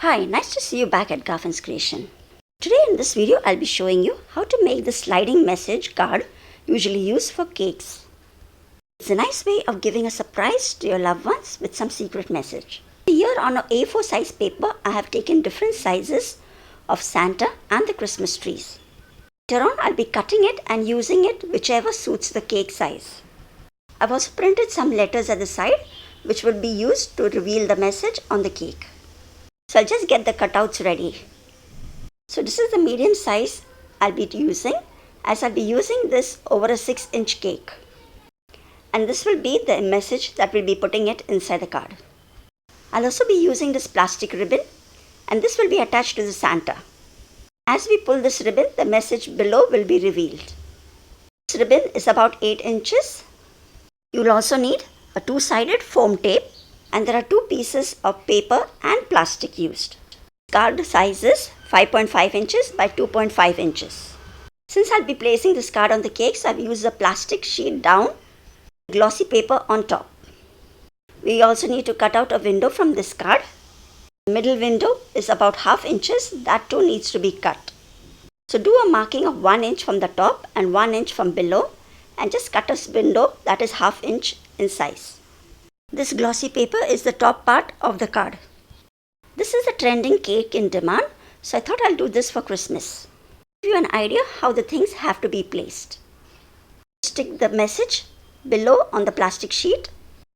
Hi, nice to see you back at Garfin's Creation. Today in this video, I'll be showing you how to make the sliding message card usually used for cakes. It's a nice way of giving a surprise to your loved ones with some secret message. Here on a A4 size paper, I have taken different sizes of Santa and the Christmas trees. Later on, I'll be cutting it and using it whichever suits the cake size. I've also printed some letters at the side which will be used to reveal the message on the cake. So I'll just get the cutouts ready. So this is the medium size I'll be using, as I'll be using this over a 6-inch cake. And this will be the message that we'll be putting it inside the card. I'll also be using this plastic ribbon, and this will be attached to the Santa. As we pull this ribbon, the message below will be revealed. This ribbon is about 8 inches. You'll also need a 2-sided foam tape, and there are 2 pieces of paper and plastic used. Card size is 5.5 inches by 2.5 inches. Since I'll be placing this card on the cake, so I've used a plastic sheet down, glossy paper on top. We also need to cut out a window from this card. The middle window is about 1/2 inches, that too needs to be cut. So do a marking of 1 inch from the top and 1 inch from below, and just cut a window that is 1/2 inch in size. This glossy paper is the top part of the card. This is a trending cake in demand, so I thought I'll do this for Christmas. Give you an idea how the things have to be placed. Stick the message below on the plastic sheet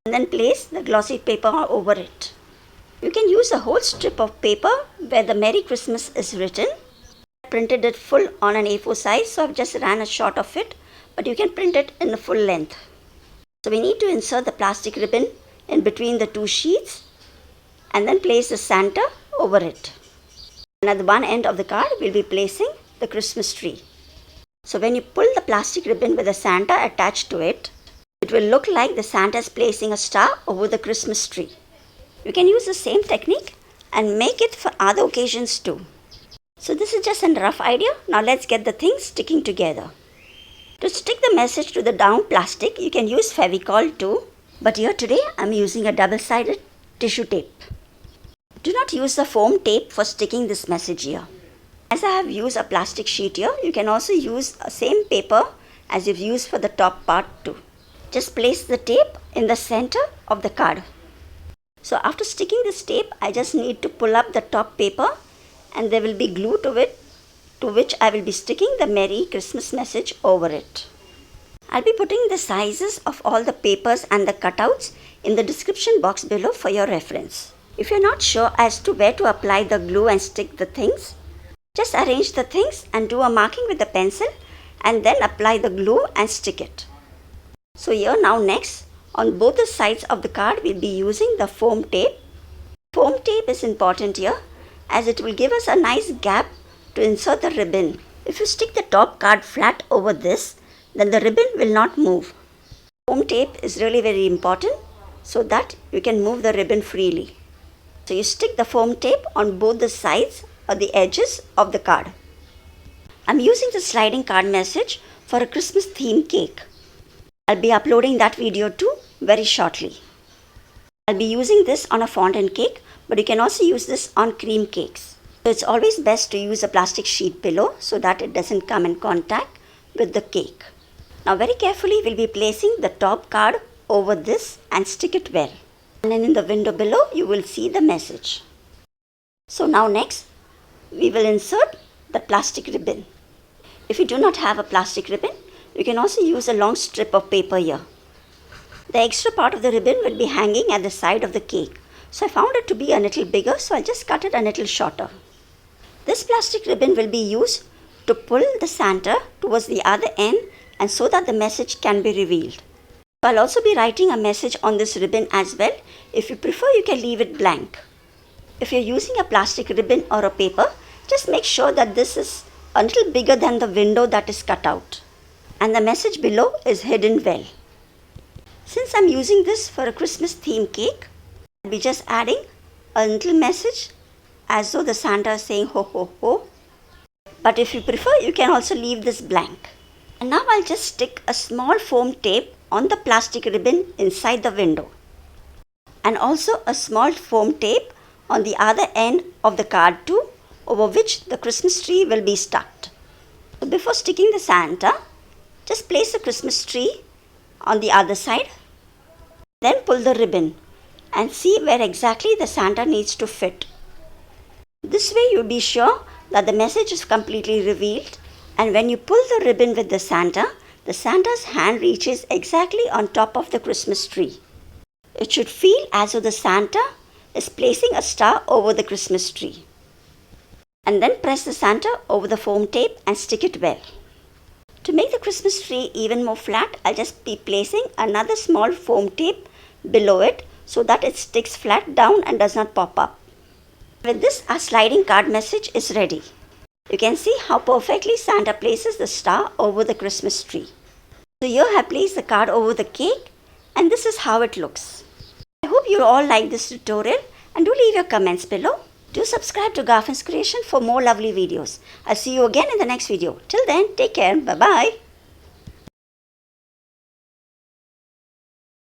and then place the glossy paper over it. You can use a whole strip of paper where the Merry Christmas is written. I printed it full on an A4 size, so I've just ran a shot of it, but you can print it in the full length. So we need to insert the plastic ribbon in between the 2 sheets and then place the Santa over it. And at the one end of the card, we'll be placing the Christmas tree. So when you pull the plastic ribbon with the Santa attached to it, it will look like the Santa is placing a star over the Christmas tree. You can use the same technique and make it for other occasions too. So this is just a rough idea. Now let's get the things sticking together. To stick the message to the down plastic, you can use Fevicol too, but here today I'm using a double-sided tissue tape. Do not use the foam tape for sticking this message here. As I have used a plastic sheet here, you can also use the same paper as you've used for the top part too. Just place the tape in the center of the card. So after sticking this tape, I just need to pull up the top paper and there will be glue to it, to which I will be sticking the Merry Christmas message over it. I'll be putting the sizes of all the papers and the cutouts in the description box below for your reference. If you're not sure as to where to apply the glue and stick the things, just arrange the things and do a marking with the pencil and then apply the glue and stick it. So here now next, on both the sides of the card, we'll be using the foam tape. Foam tape is important here as it will give us a nice gap to insert the ribbon. If you stick the top card flat over this, then the ribbon will not move. Foam tape is really very important so that you can move the ribbon freely. So you stick the foam tape on both the sides or the edges of the card. I'm using the sliding card message for a Christmas theme cake. I'll be uploading that video too very shortly. I'll be using this on a fondant cake, but you can also use this on cream cakes. So it's always best to use a plastic sheet below so that it doesn't come in contact with the cake. Now very carefully we'll be placing the top card over this and stick it well. And then in the window below you will see the message. So now next we will insert the plastic ribbon. If you do not have a plastic ribbon, you can also use a long strip of paper here. The extra part of the ribbon will be hanging at the side of the cake. So I found it to be a little bigger, so I'll just cut it a little shorter. This plastic ribbon will be used to pull the Santa towards the other end and so that the message can be revealed. So I'll also be writing a message on this ribbon as well. If you prefer, you can leave it blank. If you're using a plastic ribbon or a paper, just make sure that this is a little bigger than the window that is cut out and the message below is hidden well. Since I'm using this for a Christmas theme cake, I'll be just adding a little message as though the Santa is saying ho ho ho. But if you prefer, you can also leave this blank. And now I'll just stick a small foam tape on the plastic ribbon inside the window. And also a small foam tape on the other end of the card too, over which the Christmas tree will be stuck. So before sticking the Santa, just place the Christmas tree on the other side. Then pull the ribbon and see where exactly the Santa needs to fit. This way you'll be sure that the message is completely revealed, and when you pull the ribbon with the Santa's hand reaches exactly on top of the Christmas tree. It should feel as though the Santa is placing a star over the Christmas tree. And then press the Santa over the foam tape and stick it well. To make the Christmas tree even more flat, I'll just be placing another small foam tape below it so that it sticks flat down and does not pop up. With this, our sliding card message is ready. You can see how perfectly Santa places the star over the Christmas tree. So here I have placed the card over the cake, and this is how it looks. I hope you all like this tutorial, and do leave your comments below. Do subscribe to Garfin's Creation for more lovely videos. I'll see you again in the next video. Till then, take care. Bye-bye.